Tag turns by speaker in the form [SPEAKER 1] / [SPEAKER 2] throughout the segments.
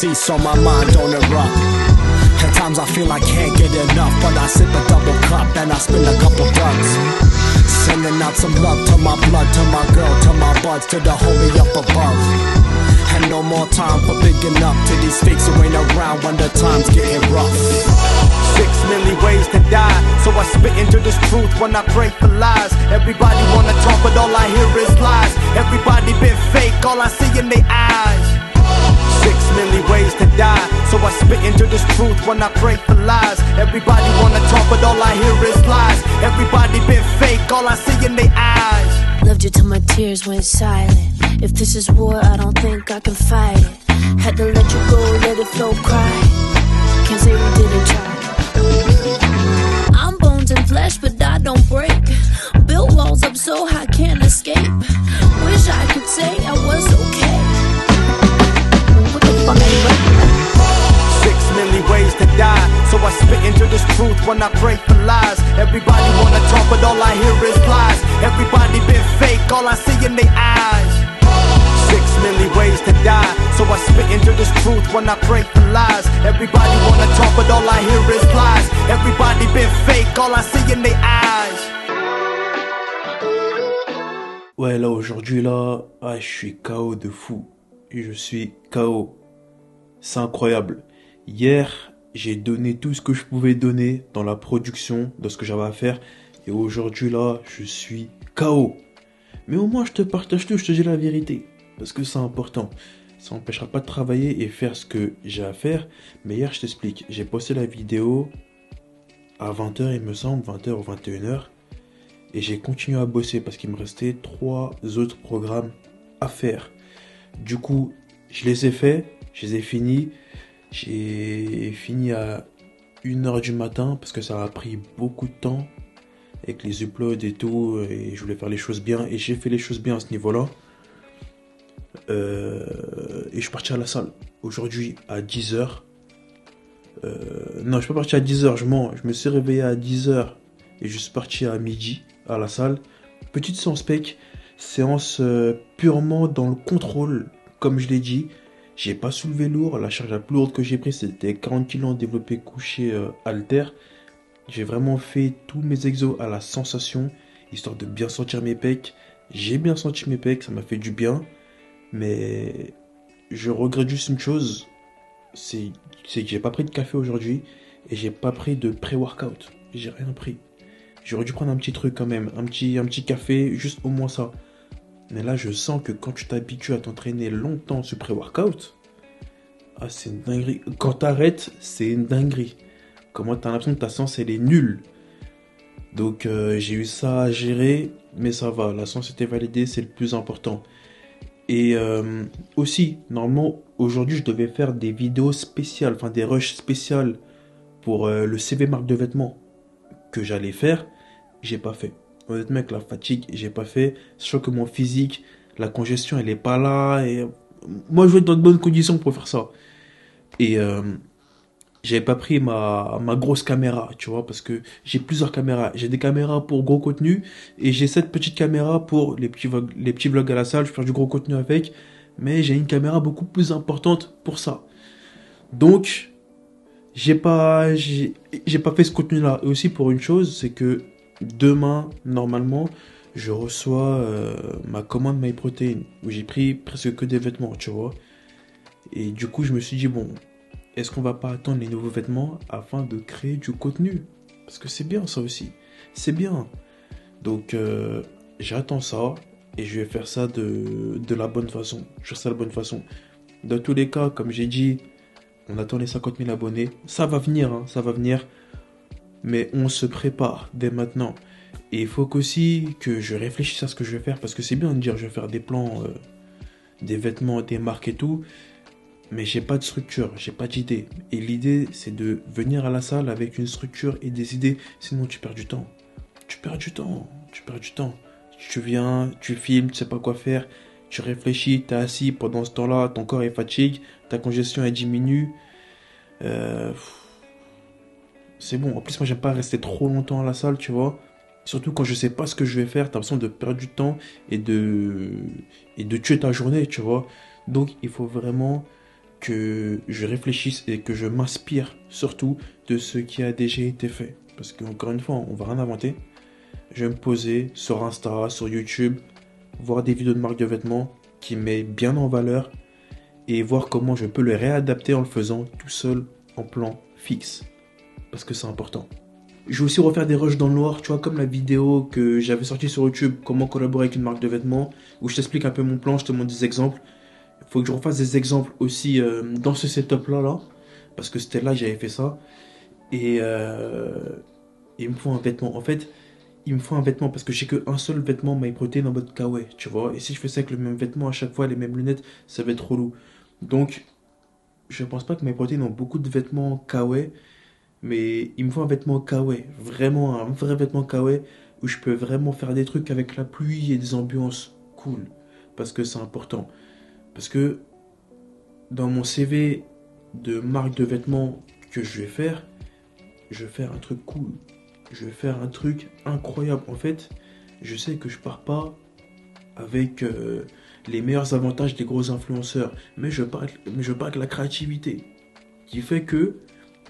[SPEAKER 1] cease so my mind don't erupt. At times I feel I can't get enough, but I sip a double cup and I spin a couple ducks. Sending out some love to my blood, to my girl, to my buds, to the homie up above. And no more time for bigging up to these fakes who ain't around when the time's getting rough.
[SPEAKER 2] 6 million ways to die, so I spit into this truth when I break the lies. Everybody wanna talk, but all I hear is lies. Everybody been fake, all I see in their eyes. 6 million ways to die, so I spit into this truth when I break the lies. Everybody wanna talk, but all I hear is lies. Everybody been fake, all I see in their eyes.
[SPEAKER 3] Loved you till my tears went silent. If this is war, I don't think I can fight it. Had to let you go, let it flow, cry. Can't say we didn't try. I'm bones and flesh, but I don't break. Built walls up so high, can't escape. Wish I could say I was okay. What the fuck are you writing?
[SPEAKER 2] 6 million ways to die, so I spit into this truth when I break the lies. Everybody wanna talk, but all I hear is lies. Everybody been fake, all I see in their eyes. 6 million ways to die, so I spit into this truth when I break the lies. Everybody wanna talk, but all I hear is lies. Everybody been fake, all I see in their eyes.
[SPEAKER 4] Ouais, là, aujourd'hui, là, je suis KO de fou. Je suis KO. C'est incroyable. Hier, j'ai donné tout ce que je pouvais donner dans la production de ce que j'avais à faire. Et aujourd'hui, là, je suis KO. Mais au moins, je te partage tout, je te dis la vérité. Parce que c'est important. Ça n'empêchera pas de travailler et faire ce que j'ai à faire. Mais hier, je t'explique. J'ai posté la vidéo à 20h, il me semble, 20h ou 21h. Et j'ai continué à bosser parce qu'il me restait 3 autres programmes à faire. Du coup, je les ai faits, je les ai finis. J'ai fini à 1h du matin parce que ça a pris beaucoup de temps avec les uploads et tout. Et je voulais faire les choses bien. Et j'ai fait les choses bien à ce niveau-là. Et je suis parti à la salle aujourd'hui à 10h. Non, je suis pas parti à 10h, je mens. Je me suis réveillé à 10h et je suis parti à midi à la salle. Petite séance spec, séance purement dans le contrôle, comme je l'ai dit. J'ai pas soulevé lourd, la charge la plus lourde que j'ai prise c'était 40 kg en développé couché halter. J'ai vraiment fait tous mes exos à la sensation, histoire de bien sentir mes pecs. J'ai bien senti mes pecs, ça m'a fait du bien. Mais je regrette juste une chose, c'est que j'ai pas pris de café aujourd'hui et j'ai pas pris de pré-workout. J'ai rien pris. J'aurais dû prendre un petit truc quand même, un petit café, juste au moins ça. Mais là, je sens que quand tu t'habitues à t'entraîner longtemps sur pré-workout, c'est une dinguerie. Quand t'arrêtes, c'est une dinguerie. Comment t'as l'impression que ta séance, elle est nulle. Donc, j'ai eu ça à gérer, mais ça va. La séance était validée, c'est le plus important. Et aussi, normalement, aujourd'hui, je devais faire des vidéos spéciales, enfin des rushs spéciales pour le CV marque de vêtements que j'allais faire. J'ai pas fait. Honnêtement, avec la fatigue, j'ai pas fait. Sachant que mon physique, la congestion, elle est pas là. Et moi, je veux être dans de bonnes conditions pour faire ça. Et j'avais pas pris ma grosse caméra, tu vois, parce que j'ai plusieurs caméras. J'ai des caméras pour gros contenu et j'ai cette petite caméra pour les petits vlogs à la salle. Je fais du gros contenu avec, mais j'ai une caméra beaucoup plus importante pour ça. Donc, j'ai pas fait ce contenu-là. Et aussi pour une chose, c'est que demain, normalement, je reçois ma commande MyProtein où j'ai pris presque que des vêtements, tu vois. Et du coup, je me suis dit, bon, est-ce qu'on va pas attendre les nouveaux vêtements afin de créer du contenu? Parce que c'est bien ça aussi. C'est bien. Donc, j'attends ça et je vais faire ça de la bonne façon. Je vais faire ça de la bonne façon. Dans tous les cas, comme j'ai dit, on attend les 50 000 abonnés. Ça va venir, hein, ça va venir. Mais on se prépare dès maintenant. Et il faut qu'aussi que je réfléchisse à ce que je vais faire. Parce que c'est bien de dire je vais faire des plans, des vêtements, des marques et tout. Mais j'ai pas de structure, j'ai pas d'idée. Et l'idée, c'est de venir à la salle avec une structure et des idées. Sinon, tu perds du temps. Tu perds du temps. Tu viens, tu filmes, tu sais pas quoi faire. Tu réfléchis, t'es assis. Pendant ce temps-là, ton corps est fatigué. Ta congestion, elle diminue. C'est bon. En plus, moi, j'aime pas rester trop longtemps à la salle, tu vois. Surtout quand je sais pas ce que je vais faire. T'as l'impression de perdre du temps et de tuer ta journée, tu vois. Donc, il faut vraiment que je réfléchisse et que je m'inspire surtout de ce qui a déjà été fait. Parce qu'encore une fois, on va rien inventer. Je vais me poser sur Insta, sur YouTube, voir des vidéos de marques de vêtements qui mettent bien en valeur et voir comment je peux le réadapter en le faisant tout seul en plan fixe. Parce que c'est important. Je vais aussi refaire des rushs dans le noir, tu vois, comme la vidéo que j'avais sortie sur YouTube, comment collaborer avec une marque de vêtements, où je t'explique un peu mon plan, je te montre des exemples. Il faut que je refasse des exemples aussi dans ce setup-là, parce que c'était là que j'avais fait ça. Et il me faut un vêtement. En fait, il me faut un vêtement parce que j'ai qu'un seul vêtement MyProtein en mode kawaii, tu vois. Et si je fais ça avec le même vêtement à chaque fois, les mêmes lunettes, ça va être relou. Donc, je pense pas que MyProtein ont beaucoup de vêtements kawaii. Mais il me faut un vêtement kawaii, vraiment un vrai vêtement kawaii où je peux vraiment faire des trucs avec la pluie et des ambiances cool. Parce que c'est important. Parce que dans mon CV de marque de vêtements que je vais faire un truc cool. Je vais faire un truc incroyable. En fait, je sais que je pars pas avec les meilleurs avantages des gros influenceurs. Mais je pars avec la créativité qui fait que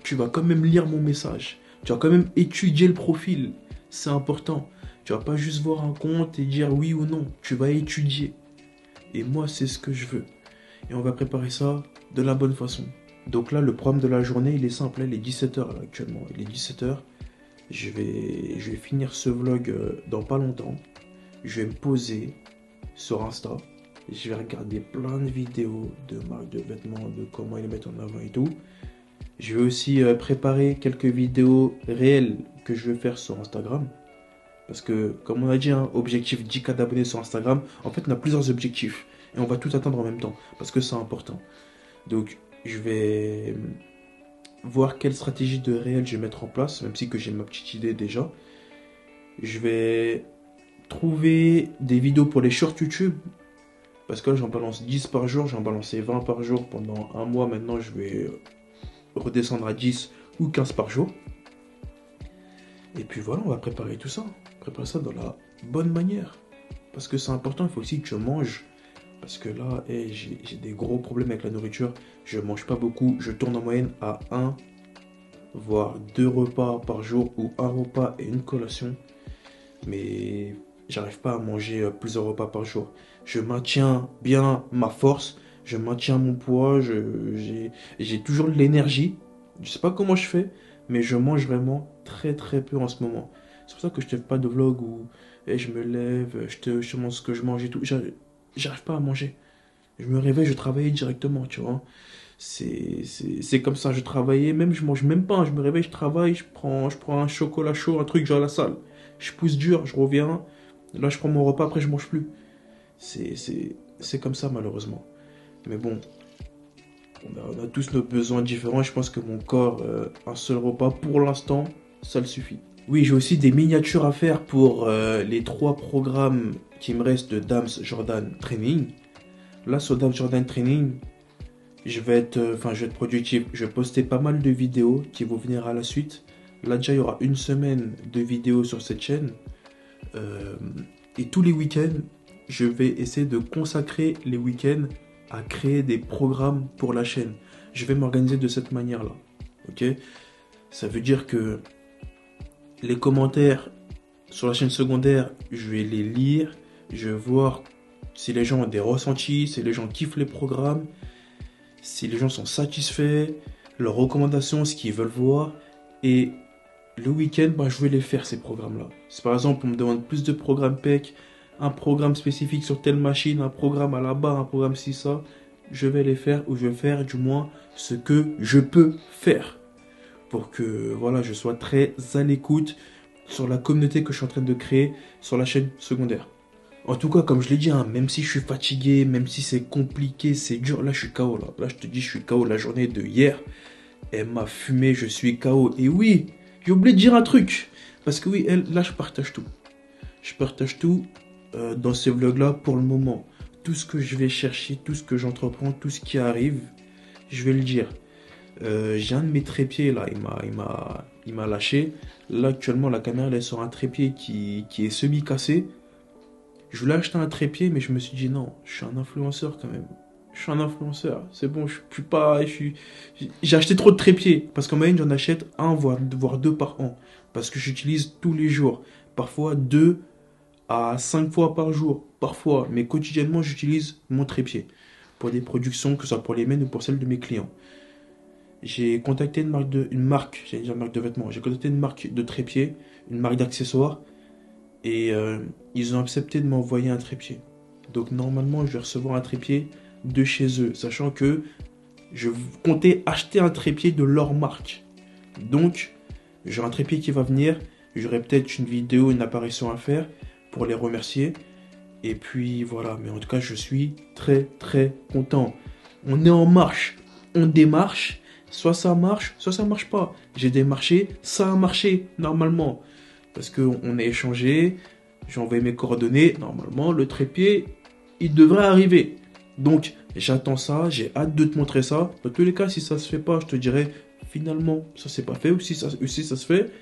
[SPEAKER 4] tu vas quand même lire mon message. Tu vas quand même étudier le profil. C'est important. Tu vas pas juste voir un compte et dire oui ou non. Tu vas étudier. Et moi, c'est ce que je veux. Et on va préparer ça de la bonne façon. Donc là, le programme de la journée, il est simple. Là, il est 17h là, actuellement. Il est 17h. Je vais finir ce vlog dans pas longtemps. Je vais me poser sur Insta. Et je vais regarder plein de vidéos de marques de vêtements, de comment ils les mettent en avant et tout. Je vais aussi préparer quelques vidéos réelles que je vais faire sur Instagram. Parce que, comme on a dit, objectif 10K d'abonnés sur Instagram. En fait, on a plusieurs objectifs. Et on va tout atteindre en même temps. Parce que c'est important. Donc, je vais voir quelle stratégie de réel je vais mettre en place. Même si que j'ai ma petite idée déjà. Je vais trouver des vidéos pour les shorts YouTube. Parce que là, j'en balance 10 par jour. J'en balançais 20 par jour pendant un mois. Maintenant, je vais redescendre à 10 ou 15 par jour. Et puis voilà, on va préparer tout ça. Préparer ça dans la bonne manière. Parce que c'est important, il faut aussi que je mange. Parce que là, j'ai des gros problèmes avec la nourriture. Je mange pas beaucoup. Je tourne en moyenne à 1, voire 2 repas par jour. Ou un repas et une collation. Mais j'arrive pas à manger plusieurs repas par jour. Je maintiens bien ma force. Je maintiens mon poids, j'ai toujours de l'énergie. Je sais pas comment je fais, mais je mange vraiment très très peu en ce moment. C'est pour ça que je ne fais pas de vlog où je me lève, je te montre ce que je mange et tout. J'arrive pas à manger. Je me réveille, je travaille directement, tu vois. C'est comme ça, je travaillais, même je mange même pas. Je me réveille, je travaille, je prends un chocolat chaud, un truc, je vais à la salle. Je pousse dur, je reviens. Là, je prends mon repas, après je mange plus. C'est comme ça, malheureusement. Mais bon, on a tous nos besoins différents et je pense que mon corps, un seul repas pour l'instant, ça le suffit. Oui, j'ai aussi des miniatures à faire pour les 3 programmes qui me restent de Dams Jordan Training. Là, sur Dams Jordan Training, je vais être productif. Je vais poster pas mal de vidéos qui vont venir à la suite. Là, déjà, il y aura une semaine de vidéos sur cette chaîne. Et tous les week-ends, je vais essayer de consacrer les week-ends à créer des programmes pour la chaîne. Je vais m'organiser de cette manière-là. Ok ? Ça veut dire que les commentaires sur la chaîne secondaire, je vais les lire. Je vais voir si les gens ont des ressentis, si les gens kiffent les programmes, si les gens sont satisfaits, leurs recommandations, ce qu'ils veulent voir. Et le week-end, je vais les faire, ces programmes-là. Si par exemple, on me demande plus de programmes PEC, un programme spécifique sur telle machine, un programme à la barre, un programme ci, ça, je vais les faire, ou je vais faire du moins ce que je peux faire. Pour que voilà, je sois très à l'écoute sur la communauté que je suis en train de créer sur la chaîne secondaire. En tout cas, comme je l'ai dit, même si je suis fatigué, même si c'est compliqué, c'est dur, là je suis KO. Là je te dis, je suis KO. La journée de hier, elle m'a fumé, je suis KO. Et oui, j'ai oublié de dire un truc. Parce que oui, là je partage tout. Je partage tout. Dans ce vlog là pour le moment, tout ce que je vais chercher, tout ce que j'entreprends, tout ce qui arrive, je vais le dire. J'ai un de mes trépieds là, il m'a lâché. Là actuellement la caméra elle est sur un trépied qui est semi cassé. Je voulais acheter un trépied mais je me suis dit non, je suis un influenceur quand même. Je suis un influenceur. C'est bon, je suis pas. J'ai acheté trop de trépieds. Parce qu'en moyenne, j'en achète un, voire deux par an. Parce que j'utilise tous les jours. Parfois 2 à 5 fois par jour. Parfois. Mais quotidiennement, j'utilise mon trépied. Pour des productions, que ce soit pour les miennes ou pour celles de mes clients. J'ai contacté une marque de vêtements. J'ai contacté une marque de trépieds, une marque d'accessoires. Et ils ont accepté de m'envoyer un trépied. Donc normalement, je vais recevoir un trépied de chez eux, sachant que je comptais acheter un trépied de leur marque. Donc, j'aurai un trépied qui va venir, j'aurai peut-être une vidéo, une apparition à faire pour les remercier. Et puis voilà, mais en tout cas, je suis très très content. On est en marche, on démarche, soit ça marche pas. J'ai démarché, ça a marché normalement. Parce qu'on a échangé, j'ai envoyé mes coordonnées, normalement le trépied, il devrait arriver. Donc, j'attends ça, j'ai hâte de te montrer ça. Dans tous les cas, si ça se fait pas, je te dirai finalement, ça s'est pas fait. Ou si ça se fait,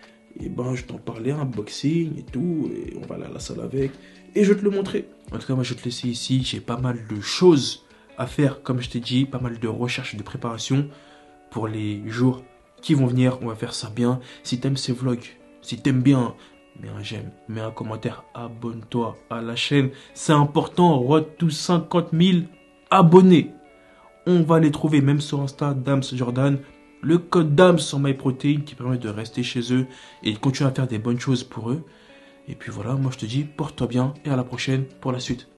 [SPEAKER 4] et ben, je t'en parlais, un unboxing et tout. Et on va aller à la salle avec. Et je vais te le montrer. En tout cas, moi, je vais te laisser ici. J'ai pas mal de choses à faire, comme je t'ai dit. Pas mal de recherches et de préparation pour les jours qui vont venir. On va faire ça bien. Si t'aimes ces vlogs, si t'aimes bien, mets un j'aime, mets un commentaire, abonne-toi à la chaîne. C'est important, road to 50 000 abonnés. On va les trouver même sur Insta, Dams Jordan. Le code Dams sur MyProtein qui permet de rester chez eux et de continuer à faire des bonnes choses pour eux. Et puis voilà, moi je te dis, porte-toi bien et à la prochaine pour la suite.